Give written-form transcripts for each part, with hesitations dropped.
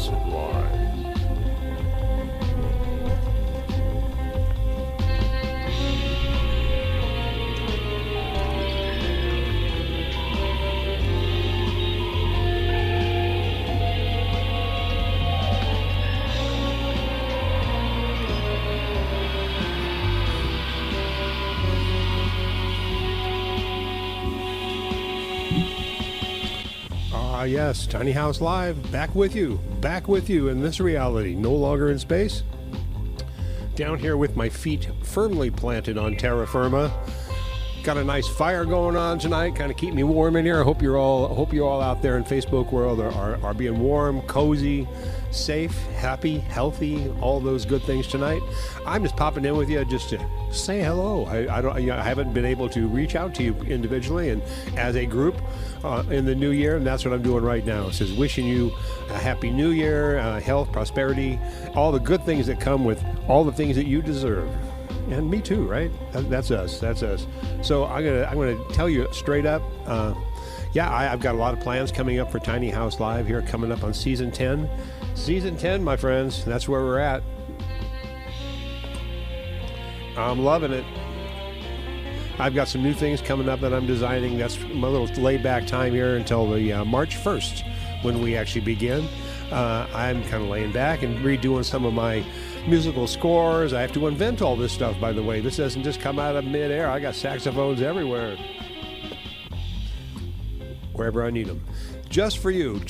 House Live. Yes, Tiny House Live, back with you in this reality, no longer in space. Down here with my feet firmly planted on terra firma. Got a nice fire going on tonight, kind of keep me warm in here. I hope you're all out there in Facebook world are being warm, cozy, safe, happy, healthy, all those good things tonight. I'm just popping in with you just to say hello. I haven't been able to reach out to you individually and as a group in the new year, and that's what I'm doing right now. It says wishing you a happy new year, health, prosperity, all the good things that come with all the things that you deserve. And me too, right? That's us. So I'm gonna tell you straight up. I've got a lot of plans coming up for Tiny House Live here, coming up on season 10. Season 10, my friends. That's where we're at. I'm loving it. I've got some new things coming up that I'm designing. That's my little laid-back time here until the March 1st when we actually begin. I'm kind of laying back and redoing some of my musical scores. I have to invent all this stuff, by the way. This doesn't just come out of midair. I got saxophones everywhere, wherever I need them. Just for you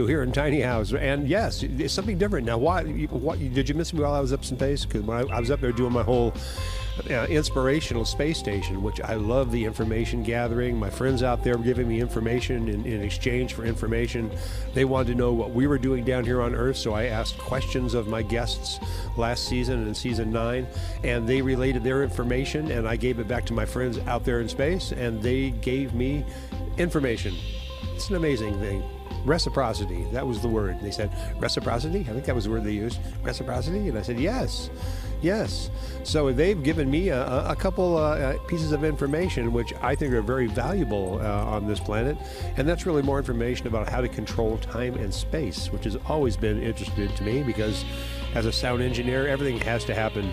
here in Tiny House. And yes, it's something different. Now, what did you miss me while I was up in space? Because when I was up there doing my whole inspirational space station, which I love the information gathering. My friends out there were giving me information in exchange for information. They wanted to know what we were doing down here on Earth, so I asked questions of my guests last season and in season 9, and they related their information, and I gave it back to my friends out there in space, and they gave me information. It's an amazing thing. Reciprocity, that was the word. They said, reciprocity? I think that was the word they used. Reciprocity? And I said, yes. So they've given me a couple pieces of information which I think are very valuable on this planet. And that's really more information about how to control time and space, which has always been interesting to me because as a sound engineer, everything has to happen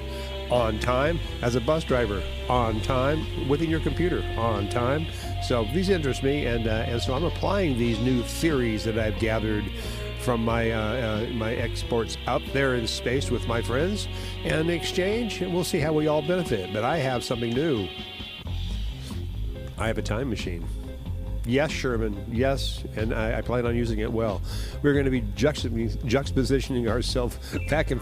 on time. As a bus driver, on time. Within your computer, on time. So these interest me, and so I'm applying these new theories that I've gathered from my exports out there in space with my friends, and in exchange, we'll see how we all benefit. But I have something new. I have a time machine. Yes, Sherman, yes, and I plan on using it well. We're going to be juxtapositioning ourselves back and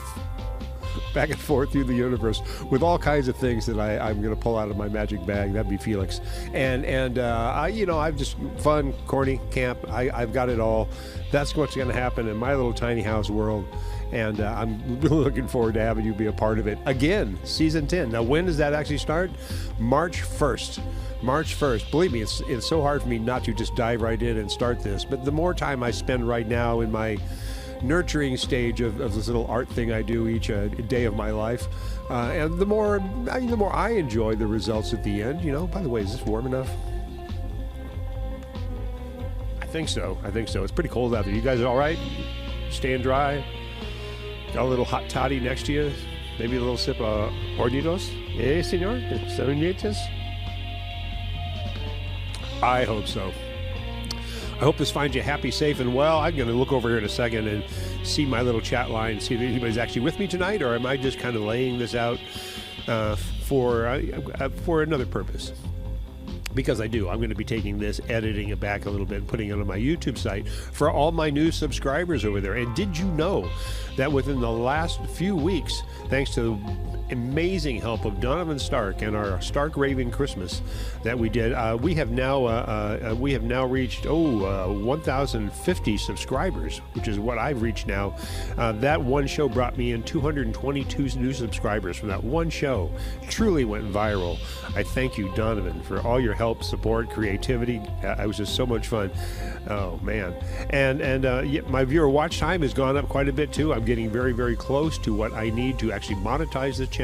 forth through the universe with all kinds of things that I'm going to pull out of my magic bag. That'd be Felix. And I've just fun, corny, camp. I've got it all. That's what's going to happen in my little tiny house world. And I'm really looking forward to having you be a part of it. Again, season 10. Now, when does that actually start? March 1st. March 1st. Believe me, it's so hard for me not to just dive right in and start this. But the more time I spend right now in my nurturing stage of this little art thing I do each day of my life, and the more I enjoy the results at the end. By the way, is this warm enough? I think so. It's pretty cold out there. You guys are all right? Staying dry? Got a little hot toddy next to you? Maybe a little sip of hornitos? Eh, senor? Hornitos? I hope so. I hope this finds you happy, safe, and well. I'm going to look over here in a second and see my little chat line, see if anybody's actually with me tonight, or am I just kind of laying this out for another purpose? Because I'm going to be taking this, editing it back a little bit, and putting it on my YouTube site for all my new subscribers over there. And did you know that within the last few weeks, thanks to amazing help of Donovan Stark and our Stark Raven Christmas that we did, we have now reached 1,050 subscribers, which is what I've reached now. That one show brought me in 222 new subscribers from that one show. Truly went viral. I thank you, Donovan, for all your help, support, creativity. It was just so much fun. Oh man. And my viewer watch time has gone up quite a bit too. I'm getting very, very close to what I need to actually monetize the channel.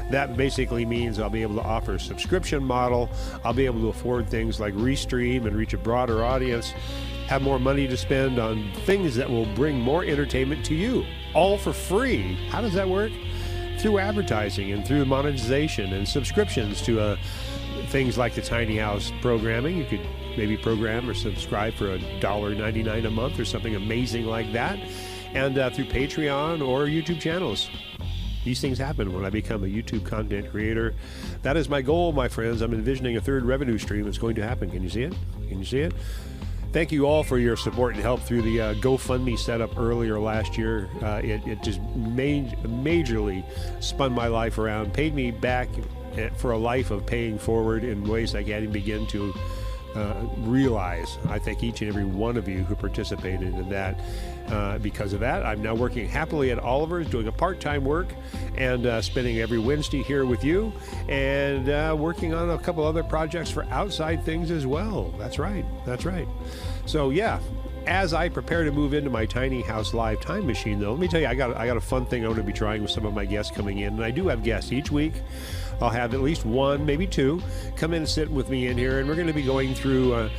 That basically means I'll be able to offer a subscription model. I'll be able to afford things like Restream and reach a broader audience. have more money to spend on things that will bring more entertainment to you, all for free. How does that work? Through advertising and through monetization and subscriptions to things like the Tiny House programming. You could maybe program or subscribe for $1.99 a month or something amazing like that, and through Patreon or YouTube channels. These things happen when I become a YouTube content creator. That is my goal, my friends. I'm envisioning a third revenue stream that's going to happen. Can you see it? Can you see it? Thank you all for your support and help through the GoFundMe setup earlier last year. It just majorly spun my life around, paid me back for a life of paying forward in ways I can't even begin to realize. I thank each and every one of you who participated in that. Because of that, I'm now working happily at Oliver's, doing a part-time work, and spending every Wednesday here with you, and working on a couple other projects for outside things as well. That's right. That's right. So yeah, as I prepare to move into my Tiny House Live time machine, though, let me tell you, I got a fun thing I'm going to be trying with some of my guests coming in, and I do have guests each week. I'll have at least one, maybe two, come in and sit with me in here, and we're going to be going through, I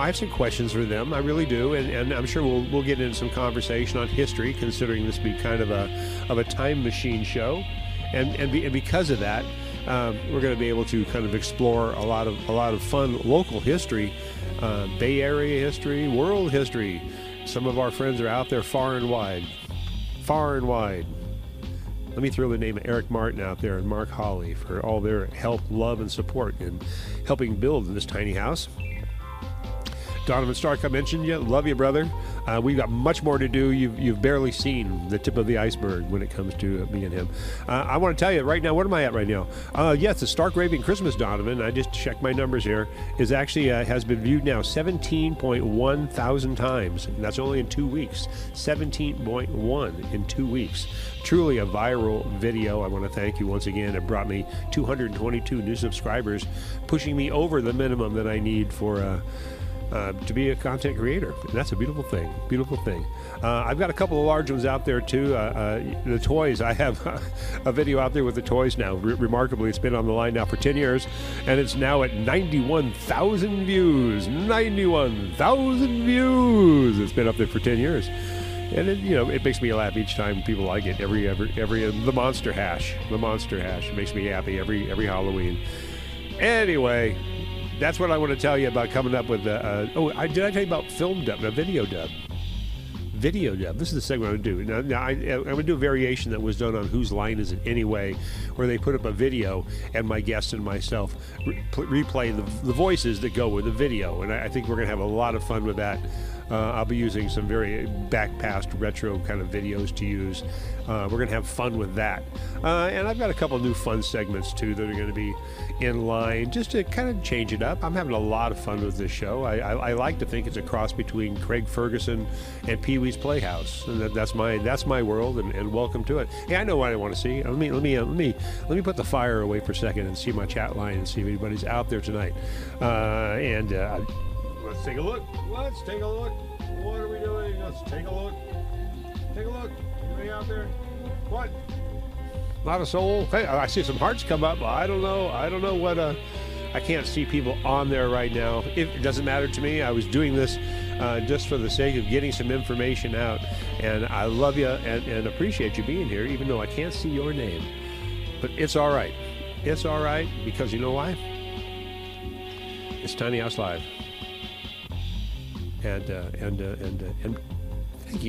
have some questions for them. I really do, and I'm sure we'll get into some conversation on history, considering this be kind of a time machine show, and because of that, we're going to be able to kind of explore a lot of fun local history, Bay Area history, world history. Some of our friends are out there far and wide. Let me throw the name of Eric Martin out there and Mark Hawley for all their help, love, and support in helping build this tiny house. Donovan Stark, I mentioned you. Love you, brother. We've got much more to do. You've barely seen the tip of the iceberg when it comes to me and him. I want to tell you right now, what am I at right now? Yes, the Stark Raving Christmas, Donovan, I just checked my numbers here, is actually has been viewed now 17.1 thousand times, and that's only in 2 weeks. 17.1 in 2 weeks. Truly a viral video. I want to thank you once again. It brought me 222 new subscribers, pushing me over the minimum that I need for to be a content creator. And that's a beautiful thing. Beautiful thing. I've got a couple of large ones out there too. The toys. I have a video out there with the toys now. Remarkably, it's been on the line now for 10 years, and it's now at 91,000 views. 91,000 views. It's been up there for 10 years. And it makes me laugh each time people like it. Every the Monster Hash. The Monster Hash. It makes me happy every Halloween. Anyway, that's what I want to tell you about coming up with. Did I tell you about film dub? No, video dub. Video dub. This is the segment I'm going to do. Now I'm going to do a variation that was done on Whose Line Is It Anyway, where they put up a video and my guest and myself replay the voices that go with the video. And I think we're going to have a lot of fun with that. I'll be using some very back-past retro kind of videos to use. We're going to have fun with that. And I've got a couple new fun segments, too, that are going to be in line, just to kind of change it up. I'm having a lot of fun with this show. I like to think it's a cross between Craig Ferguson and Pee-wee's Playhouse. And that's my world, and welcome to it. Hey, I know what I want to see. Let me put the fire away for a second and see my chat line and see if anybody's out there tonight. Let's take a look. Let's take a look. What are we doing? Let's take a look. Take a look. Anybody out there? What? Not a soul? Hey, I see some hearts come up. I don't know what. I can't see people on there right now. It doesn't matter to me. I was doing this just for the sake of getting some information out. And I love you and appreciate you being here, even though I can't see your name. But it's all right. It's all right, because you know why? It's Tiny House Live. And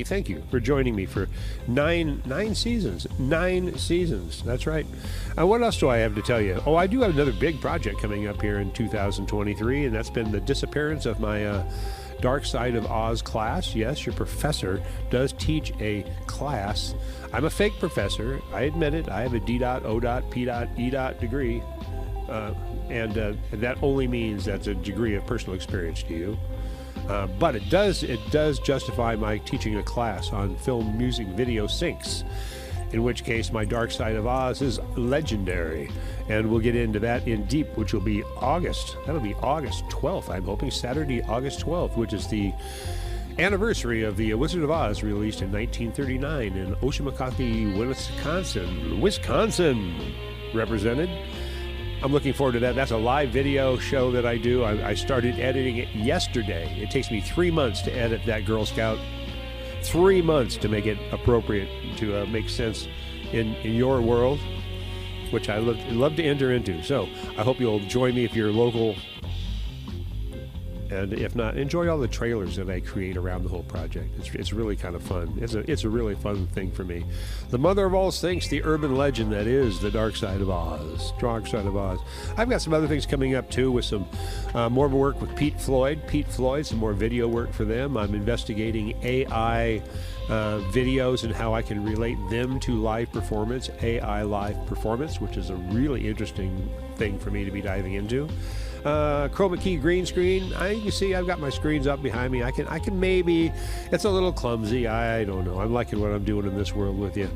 thank you for joining me for nine seasons. 9 seasons. That's right. What else do I have to tell you? Oh, I do have another big project coming up here in 2023, and that's been the disappearance of my Dark Side of Oz class. Yes, your professor does teach a class. I'm a fake professor. I admit it. I have a D.O.P.E. degree, and that only means that's a degree of personal experience to you. But it does justify my teaching a class on film, music, video syncs, in which case my Dark Side of Oz is legendary. And we'll get into that in deep, which will be August. That'll be August 12th, I'm hoping, Saturday, August 12th, which is the anniversary of the Wizard of Oz, released in 1939 in Oshkoshko, Wisconsin represented. I'm looking forward to that. That's a live video show that I do. I started editing it yesterday. It takes me 3 months to edit that Girl Scout. 3 months to make it appropriate, to make sense in your world, which I love to enter into. So I hope you'll join me if you're local. And if not, enjoy all the trailers that I create around the whole project. It's really kind of fun. It's a really fun thing for me. The mother of all things, the urban legend that is the Dark Side of Oz. Dark Side of Oz. I've got some other things coming up too, with some more work with Pete Floyd. Some more video work for them. I'm investigating AI videos and how I can relate them to live performance, AI live performance, which is a really interesting thing for me to be diving into. Chroma key green screen. You see I've got my screens up behind me. I can maybe, it's a little clumsy. I don't know. I'm liking what I'm doing in this world with you.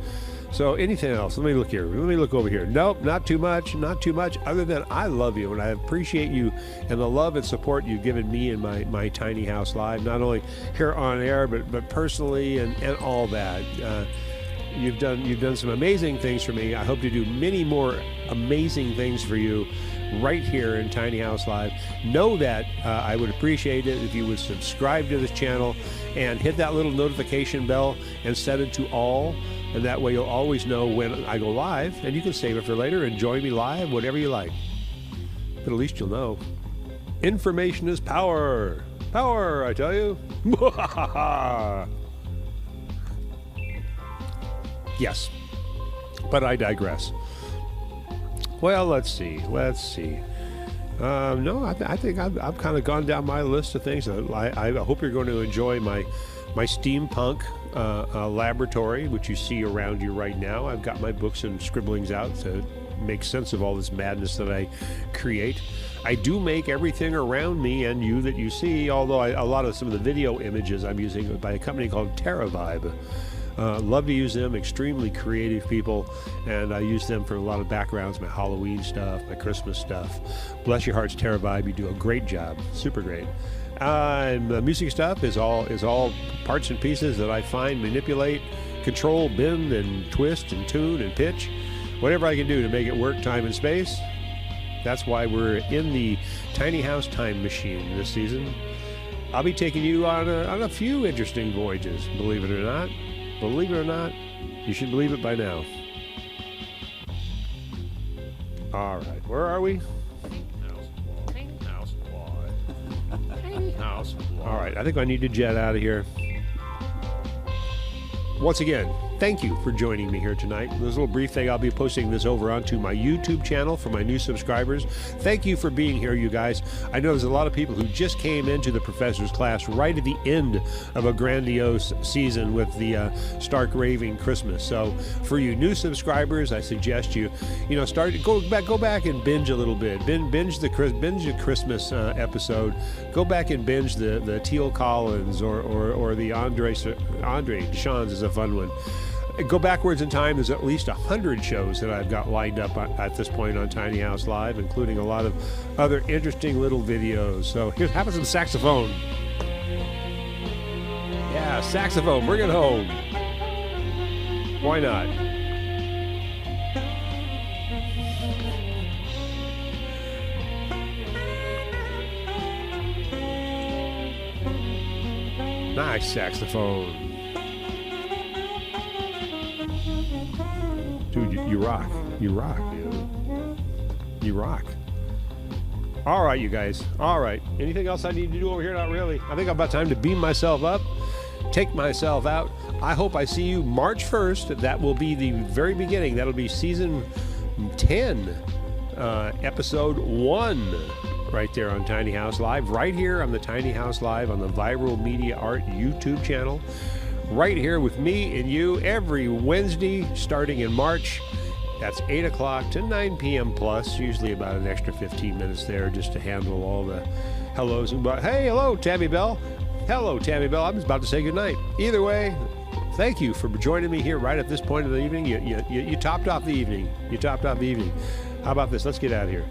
So anything else? Let me look here. Let me look over here. Nope, not too much. Not too much. Other than I love you and I appreciate you and the love and support you've given me in my tiny house live, not only here on air, but personally and all that. You've done some amazing things for me. I hope to do many more amazing things for you right here in Tiny House Live. Know that I would appreciate it if you would subscribe to this channel and hit that little notification bell and set it to all, and that way you'll always know when I go live, and you can save it for later and join me live, whatever you like. But at least you'll know. Information is power. Power, I tell you. Yes, but I digress. Well, let's see. No, I think I've kind of gone down my list of things. I hope you're going to enjoy my steampunk laboratory, which you see around you right now. I've got my books and scribblings out to make sense of all this madness that I create. I do make everything around me and you that you see, although a lot of some of the video images I'm using by a company called TerraVibe. Love to use them, extremely creative people, and I use them for a lot of backgrounds, my Halloween stuff, my Christmas stuff. Bless your hearts, TerraVibe, you do a great job, super great. And the music stuff is all parts and pieces that I find, manipulate, control, bend, and twist, and tune, and pitch, whatever I can do to make it work time and space. That's why we're in the Tiny House Time Machine this season. I'll be taking you on a few interesting voyages, believe it or not. Believe it or not, you should believe it by now. All right, where are we? House. All right, I think I need to jet out of here. Once again, thank you for joining me here tonight. This little brief thing, I'll be posting this over onto my YouTube channel for my new subscribers. Thank you for being here, you guys. I know there's a lot of people who just came into the professor's class right at the end of a grandiose season with the Stark Raving Christmas. So for you new subscribers, I suggest you go back and binge a little bit. Binge the Christmas episode. Go back and binge the Teal Collins or the Andre Deshawn's is a fun one. Go backwards in time. There's at least 100 shows that I've got lined up at this point on Tiny House Live, including a lot of other interesting little videos. So here's having some saxophone. Yeah, saxophone. Bring it home. Why not? Nice saxophone. Dude, you rock. You rock, dude. You rock. All right, you guys. All right. Anything else I need to do over here? Not really. I think I'm about time to beam myself up, take myself out. I hope I see you March 1st. That will be the very beginning. That'll be season 10, episode 1, right there on Tiny House Live, right here on the Tiny House Live on the Viral Media Art YouTube channel. Right here with me and you every Wednesday starting in March. That's 8 o'clock to 9 p.m. plus, usually about an extra 15 minutes there just to handle all the hellos. Hey, hello, Tammy Bell. Hello, Tammy Bell. I'm just about to say goodnight. Either way, thank you for joining me here right at this point of the evening. You topped off the evening. You topped off the evening. How about this? Let's get out of here.